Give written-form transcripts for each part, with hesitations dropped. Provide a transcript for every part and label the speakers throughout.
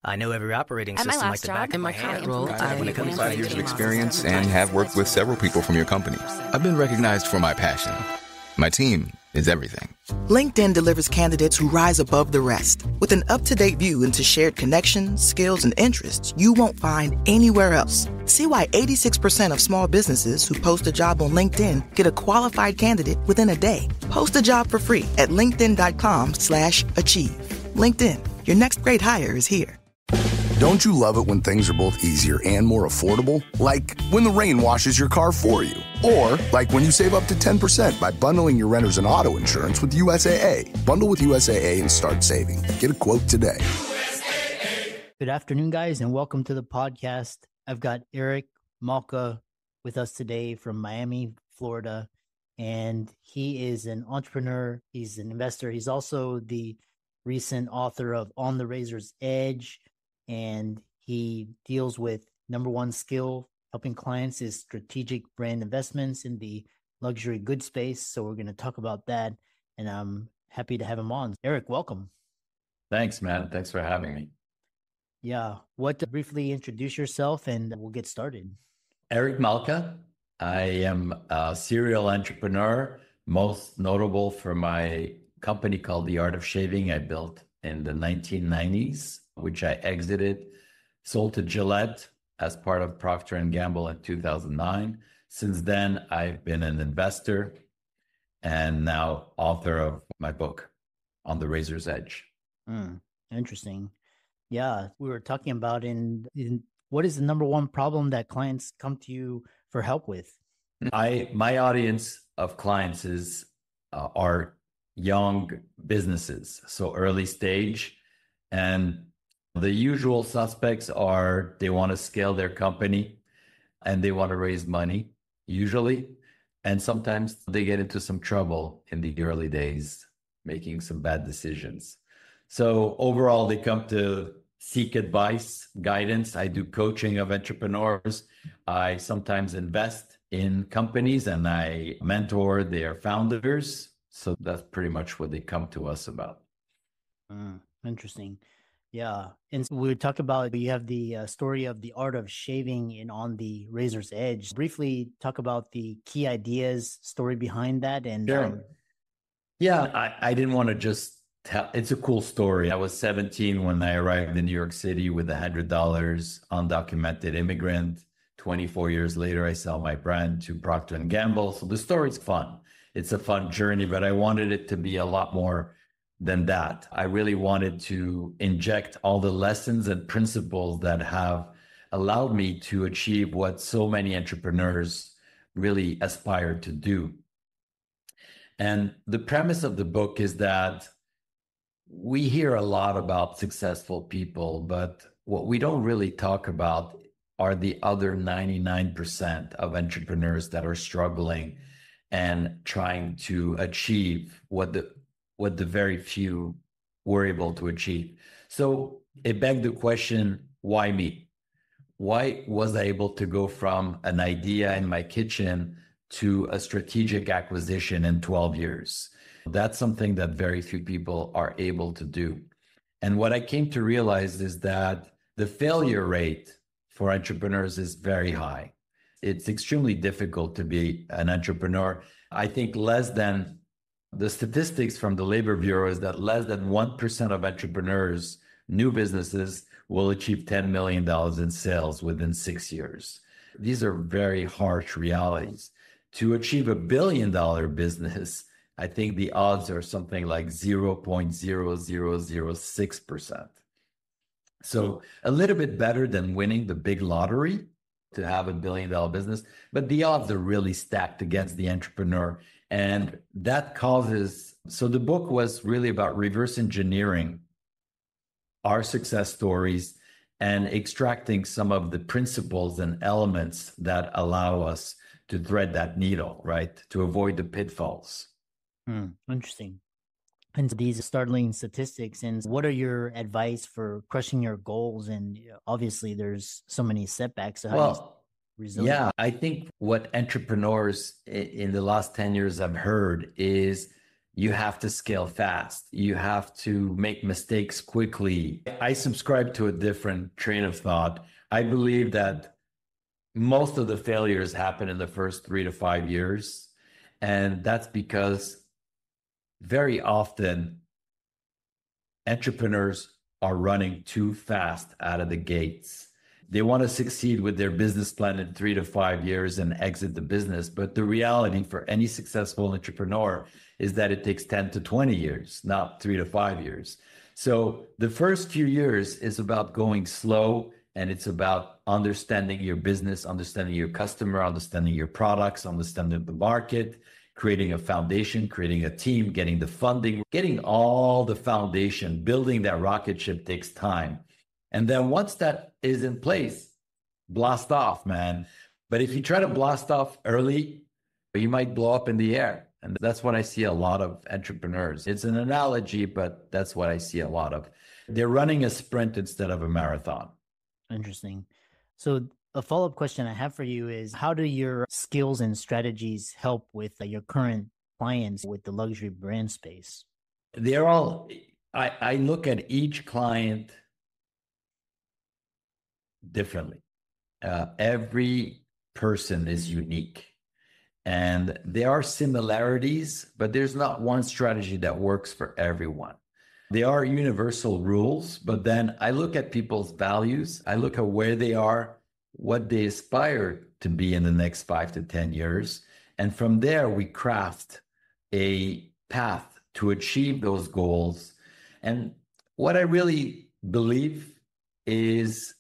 Speaker 1: I know every operating
Speaker 2: At my
Speaker 1: system like
Speaker 2: last
Speaker 1: the
Speaker 2: job,
Speaker 1: back of
Speaker 2: in
Speaker 1: my
Speaker 2: my current
Speaker 1: hand.
Speaker 2: role,
Speaker 1: I when it comes to
Speaker 3: 5 years of
Speaker 1: IT.
Speaker 3: experience and have worked with several people from your company. I've been recognized for my passion. My team is everything.
Speaker 4: LinkedIn delivers candidates who rise above the rest. With an up-to-date view into shared connections, skills, and interests you won't find anywhere else. See why 86% of small businesses who post a job on LinkedIn get a qualified candidate within a day. Post a job for free at linkedin.com/achieve. LinkedIn, your next great hire is here.
Speaker 5: Don't you love it when things are both easier and more affordable? Like when the rain washes your car for you. Or like when you save up to 10% by bundling your renters and auto insurance with USAA. Bundle with USAA and start saving. Get a quote today.
Speaker 6: Good afternoon, guys, and welcome to the podcast. I've got Eric Malka with us today from Miami, Florida, and he is an entrepreneur. He's an investor. He's also the recent author of On the Razor's Edge, and he deals with number one skill helping clients is strategic brand investments in the luxury goods space. So we're going to talk about that, and I'm happy to have him on. Eric, welcome.
Speaker 7: Thanks, man. Thanks for having me.
Speaker 6: Yeah. Briefly introduce yourself and we'll get started.
Speaker 7: Eric Malka. I am a serial entrepreneur, most notable for my company called The Art of Shaving I built in the 1990s, which I exited, sold to Gillette as part of Procter & Gamble in 2009. Since then, I've been an investor and now author of my book, On the Razor's Edge.
Speaker 6: Interesting. Yeah, we were talking about in what is the number one problem that clients come to you for help with?
Speaker 7: My audience of clients are young businesses, so early stage, and the usual suspects are they want to scale their company and they want to raise money, usually, and sometimes they get into some trouble in the early days, making some bad decisions. So overall, they come to seek advice, guidance. I do coaching of entrepreneurs. I sometimes invest in companies and I mentor their founders. So that's pretty much what they come to us about.
Speaker 6: Interesting. Yeah. And so we talk about, you have the story of The Art of Shaving in On the Razor's Edge. Briefly talk about the key ideas, story behind that. And
Speaker 7: sure. I didn't want to just tell, it's a cool story. I was 17 when I arrived in New York City with $100, undocumented immigrant. 24 years later, I sell my brand to Procter & Gamble. So the story's fun. It's a fun journey, but I wanted it to be a lot more than that. I really wanted to inject all the lessons and principles that have allowed me to achieve what so many entrepreneurs really aspire to do. And the premise of the book is that we hear a lot about successful people, but what we don't really talk about are the other 99% of entrepreneurs that are struggling and trying to achieve what the very few were able to achieve. So it begged the question, why me? Why was I able to go from an idea in my kitchen to a strategic acquisition in 12 years? That's something that very few people are able to do. And what I came to realize is that the failure rate for entrepreneurs is very high. It's extremely difficult to be an entrepreneur. I think the statistics from the Labor Bureau is that less than 1% of entrepreneurs, new businesses, will achieve $10 million in sales within 6 years. These are very harsh realities. To achieve $1 billion business, I think the odds are something like 0.0006%. So a little bit better than winning the big lottery to have $1 billion business, but the odds are really stacked against the entrepreneur. And that causes, so the book was really about reverse engineering our success stories and extracting some of the principles and elements that allow us to thread that needle, right? To avoid the pitfalls.
Speaker 6: Interesting. And these startling statistics. And what are your advice for crushing your goals? And obviously there's so many setbacks. So
Speaker 7: I think what entrepreneurs in the last 10 years have heard is You have to scale fast. You have to make mistakes quickly. I subscribe to a different train of thought. I believe that most of the failures happen in the first 3 to 5 years. And that's because very often entrepreneurs are running too fast out of the gates. They want to succeed with their business plan in 3 to 5 years and exit the business. But the reality for any successful entrepreneur is that it takes 10 to 20 years, not 3 to 5 years. So the first few years is about going slow, and it's about understanding your business, understanding your customer, understanding your products, understanding the market, creating a foundation, creating a team, getting the funding, getting all the foundation. Building that rocket ship takes time. And then once that is in place, blast off, man. But if you try to blast off early, you might blow up in the air. And that's what I see a lot of entrepreneurs. It's an analogy, but that's what I see a lot of. They're running a sprint instead of a marathon.
Speaker 6: Interesting. So a follow-up question I have for you is, how do your skills and strategies help with your current clients with the luxury brand space?
Speaker 7: They're all, I look at each client differently. Every person is unique, and there are similarities, but there's not one strategy that works for everyone. There are universal rules, but then I look at people's values. I look at where they are, what they aspire to be in the next 5 to 10 years. And from there, we craft a path to achieve those goals. And what I really believe is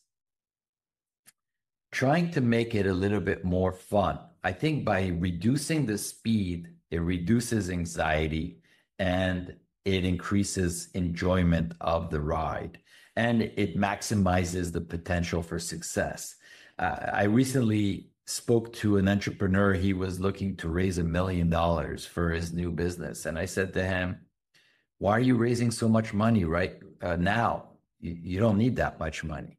Speaker 7: trying to make it a little bit more fun. I think by reducing the speed, it reduces anxiety and it increases enjoyment of the ride, and it maximizes the potential for success. I recently spoke to an entrepreneur. He was looking to raise $1 million for his new business. And I said to him, why are you raising so much money right now? You don't need that much money.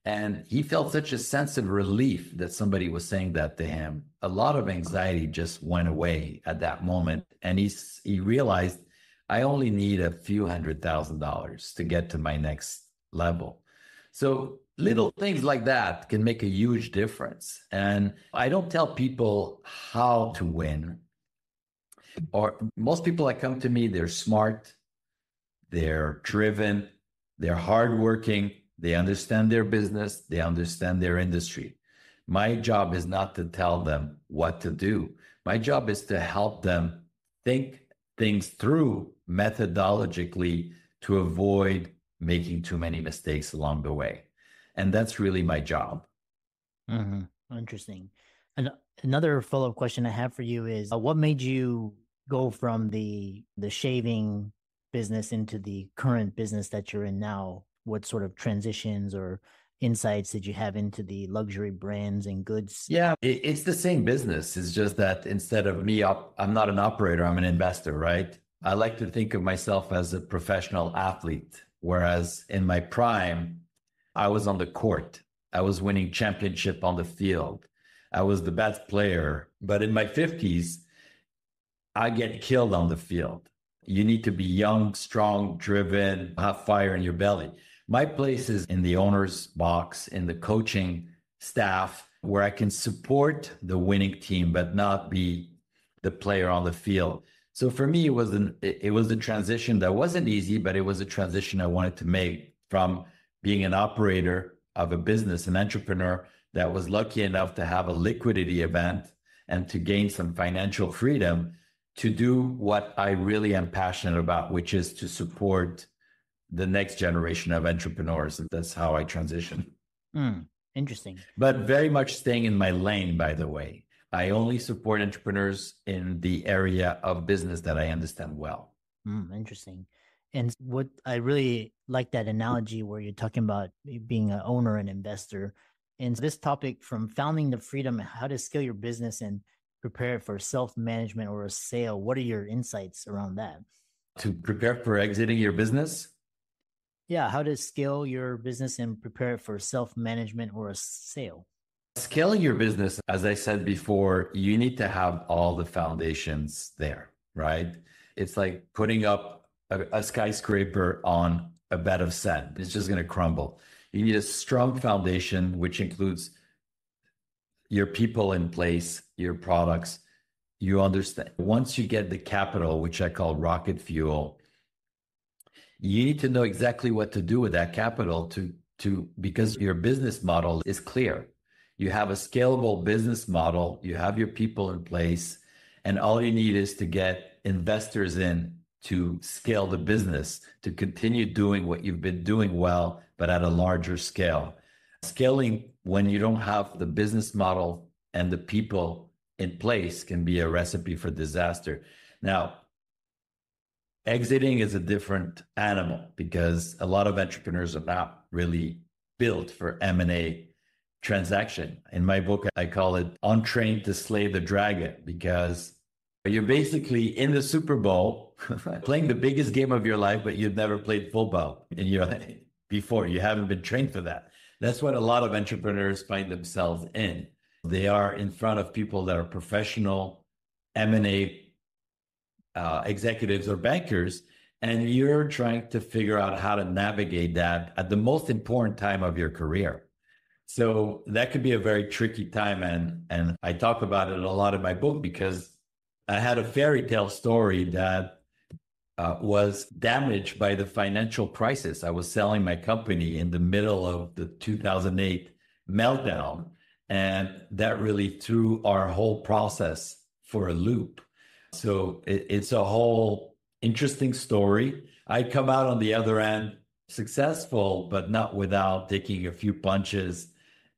Speaker 7: And he felt such a sense of relief that somebody was saying that to him. A lot of anxiety just went away at that moment. And he realized, I only need a few $100,000 to get to my next level. So little things like that can make a huge difference. And I don't tell people how to win. Or most people that come to me, they're smart, they're driven, they're hardworking, they understand their business, they understand their industry. My job is not to tell them what to do. My job is to help them think things through methodologically to avoid making too many mistakes along the way. And that's really my job.
Speaker 6: Mm-hmm. Interesting. And another follow-up question I have for you is, what made you go from the shaving business into the current business that you're in now? What sort of transitions or insights did you have into the luxury brands and goods?
Speaker 7: Yeah, it's the same business. It's just that instead of me, I'm not an operator, I'm an investor, right? I like to think of myself as a professional athlete, whereas in my prime, I was on the court. I was winning championship on the field. I was the best player. But in my 50s, I get killed on the field. You need to be young, strong, driven, have fire in your belly. My place is in the owner's box, in the coaching staff, where I can support the winning team, but not be the player on the field. So for me, it was a transition that wasn't easy, but it was a transition I wanted to make from being an operator of a business, an entrepreneur that was lucky enough to have a liquidity event and to gain some financial freedom, to do what I really am passionate about, which is to support the next generation of entrepreneurs. And that's how I transition.
Speaker 6: Interesting.
Speaker 7: But very much staying in my lane, by the way. I only support entrepreneurs in the area of business that I understand well.
Speaker 6: Interesting. And what I really like that analogy where you're talking about being an owner and investor. And this topic, from founding to freedom, how to scale your business and prepare for self-management or a sale. What are your insights around that?
Speaker 7: To prepare for exiting your business?
Speaker 6: Yeah, how to scale your business and prepare for self-management or a sale.
Speaker 7: Scaling your business, as I said before, you need to have all the foundations there, right? It's like putting up a skyscraper on a bed of sand. It's just going to crumble. You need a strong foundation, which includes your people in place, your products. You understand. Once you get the capital, which I call rocket fuel, you need to know exactly what to do with that capital because your business model is clear. You have a scalable business model, you have your people in place, and all you need is to get investors in to scale the business, to continue doing what you've been doing well, but at a larger scale. Scaling when you don't have the business model and the people in place can be a recipe for disaster. Now, exiting is a different animal because a lot of entrepreneurs are not really built for M&A transaction. In my book, I call it Untrained to Slay the Dragon, because you're basically in the Super Bowl playing the biggest game of your life, but you've never played football in your life before. You haven't been trained for that. That's what a lot of entrepreneurs find themselves in. They are in front of people that are professional M&A executives or bankers, and you're trying to figure out how to navigate that at the most important time of your career. So that could be a very tricky time. And I talk about it a lot in my book because I had a fairy tale story that was damaged by the financial crisis. I was selling my company in the middle of the 2008 meltdown, and that really threw our whole process for a loop. So it's a whole interesting story. I come out on the other end successful, but not without taking a few punches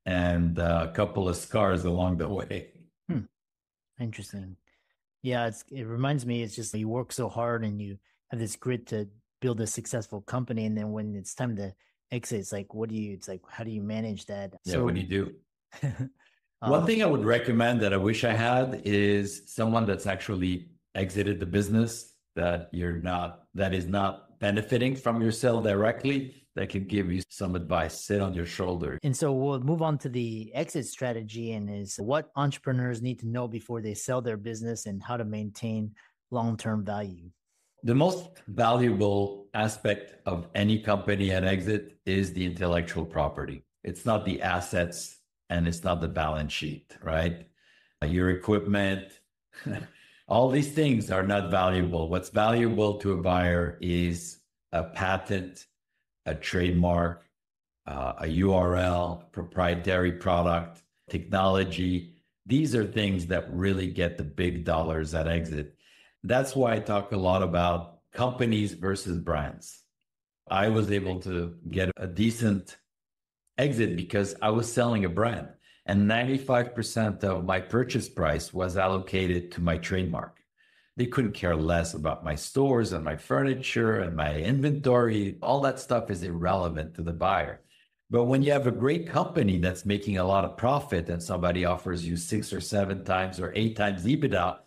Speaker 7: and a couple of scars along the way.
Speaker 6: Interesting. Yeah, it reminds me, it's just you work so hard and you have this grit to build a successful company. And then when it's time to exit, it's like, how do you manage that?
Speaker 7: Yeah, what do you do? One thing I would recommend that I wish I had is someone that's actually exited the business, that is not benefiting from your sale directly, that can give you some advice, sit on your shoulder.
Speaker 6: And so we'll move on to the exit strategy, and is what entrepreneurs need to know before they sell their business and how to maintain long-term value.
Speaker 7: The most valuable aspect of any company at exit is the intellectual property. It's not the assets and it's not the balance sheet, right? Your equipment, all these things are not valuable. What's valuable to a buyer is a patent, a trademark, a URL, proprietary product, technology. These are things that really get the big dollars at exit. That's why I talk a lot about companies versus brands. I was able to get a decent exit because I was selling a brand, and 95% of my purchase price was allocated to my trademark. They couldn't care less about my stores and my furniture and my inventory. All that stuff is irrelevant to the buyer. But when you have a great company that's making a lot of profit and somebody offers you 6 or 7 times or 8 times EBITDA,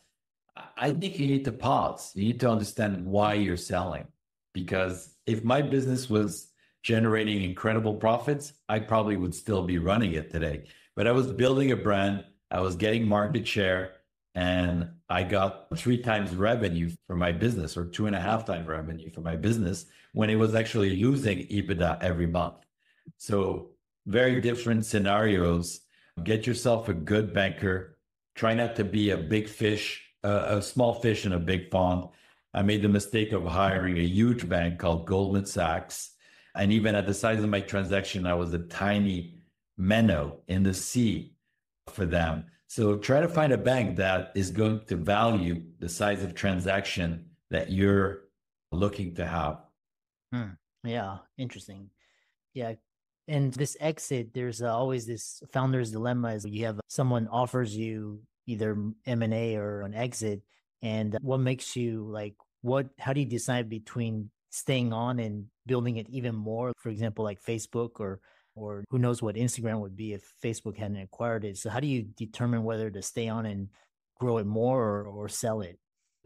Speaker 7: I think you need to pause. You need to understand why you're selling. Because if my business was generating incredible profits, I probably would still be running it today. But I was building a brand, I was getting market share, and I got 3 times revenue for my business, or 2.5 times revenue for my business, when it was actually losing EBITDA every month. So very different scenarios. Get yourself a good banker. Try not to be a big fish, a small fish in a big pond. I made the mistake of hiring a huge bank called Goldman Sachs. And even at the size of my transaction, I was a tiny minnow in the sea for them. So try to find a bank that is going to value the size of transaction that you're looking to have.
Speaker 6: Yeah, interesting. Yeah. And this exit, there's always this founder's dilemma is you have someone offers you either M&A or an exit. And what makes you how do you decide between staying on and building it even more? For example, like Facebook or who knows what Instagram would be if Facebook hadn't acquired it. So how do you determine whether to stay on and grow it more or sell it?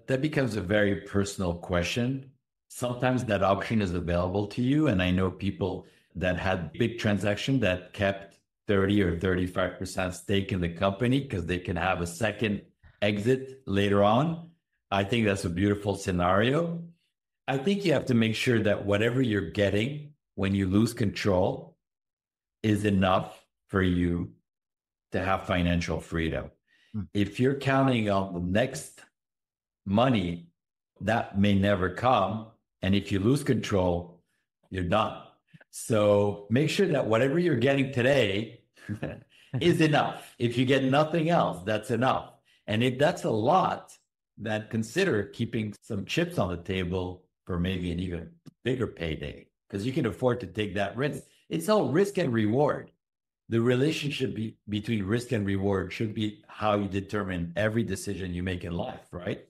Speaker 7: That becomes a very personal question. Sometimes that option is available to you. And I know people that had big transaction that kept 30 or 35% stake in the company because they can have a second exit later on. I think that's a beautiful scenario. I think you have to make sure that whatever you're getting when you lose control is enough for you to have financial freedom. If you're counting on the next money, that may never come. And if you lose control, you're done. So make sure that whatever you're getting today is enough. If you get nothing else, that's enough. And if that's a lot, then consider keeping some chips on the table for maybe an even bigger payday, because you can afford to take that risk. It's all risk and reward. The relationship between risk and reward should be how you determine every decision you make in life, right?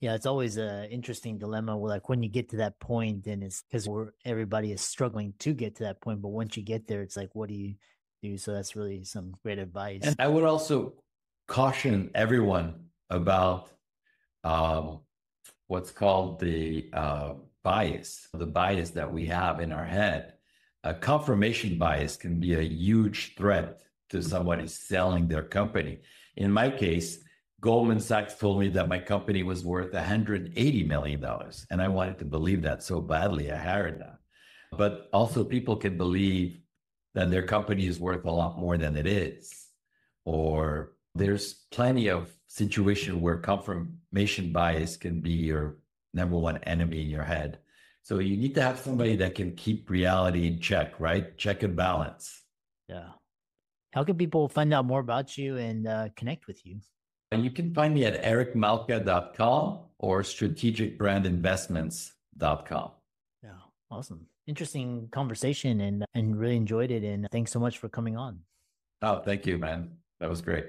Speaker 6: Yeah, it's always an interesting dilemma. Like when you get to that point, and it's because everybody is struggling to get to that point. But once you get there, it's like, what do you do? So that's really some great advice.
Speaker 7: And I would also caution everyone about what's called the bias that we have in our head. A confirmation bias can be a huge threat to somebody selling their company. In my case, Goldman Sachs told me that my company was worth $180 million. And I wanted to believe that so badly, I hired that. But also people can believe that their company is worth a lot more than it is. Or there's plenty of situations where confirmation bias can be your number one enemy in your head. So you need to have somebody that can keep reality in check, right? Check and balance.
Speaker 6: Yeah. How can people find out more about you and connect with you?
Speaker 7: And you can find me at ericmalka.com or strategicbrandinvestments.com.
Speaker 6: Yeah. Awesome. Interesting conversation and really enjoyed it. And thanks so much for coming on.
Speaker 7: Oh, thank you, man. That was great.